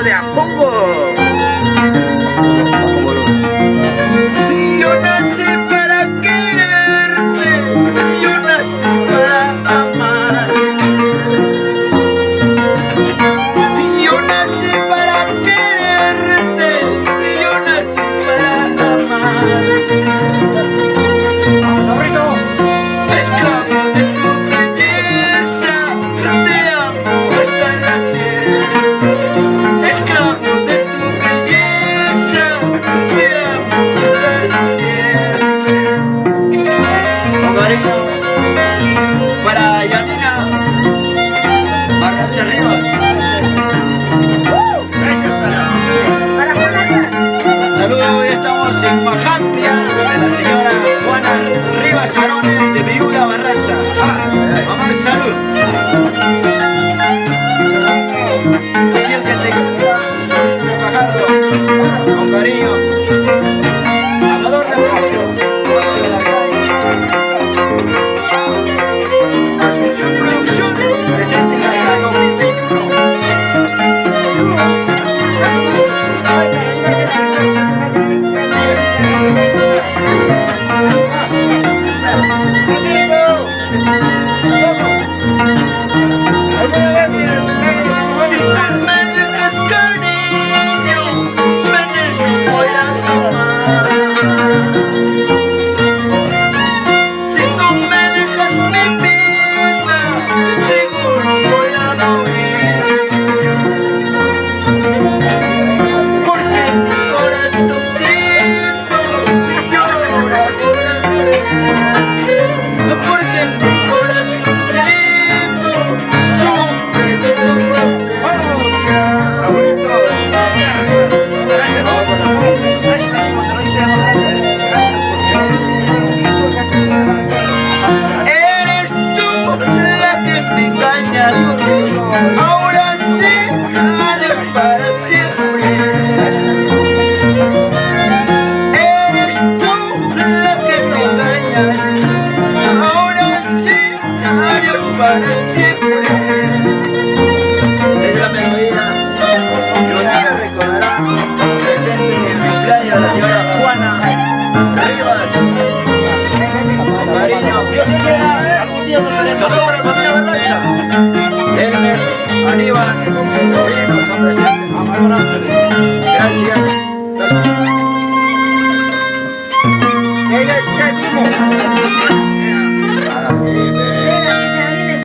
sonido de Apongo. Yo nací para quererte, yo nací para amar. Yo nací para quererte, yo nací para amar. Vamos, ahorita. Esclavo de tu belleza, te amo hasta el nacer. Esclavo de tu belleza, te amo hasta el nacer. Con cariño para Yanina Barranza Rivas. Gracias, Sara. Para Juana Rivas. Saludos, hoy estamos en Majandia de la señora Juana Rivas Arones de Viuda Barraza. Vamos, salud. Aquí el que te cuida, soy de Fajardo, con cariño. Amador de Barrio, de la calle. Asunción Producciones, presente en la calle 2021. Si tú me dejas cariño, veneno voy a tomar. Si tú me dejas mi vida, seguro voy a morir. Porque mi corazoncito llora por amor. Porque mi corazoncito sufre de dolor. ¡Vamos! Saborito. Gracias por la música. Gracias, amigo, te lo hice eres tú la que me engañas. Ahora sí.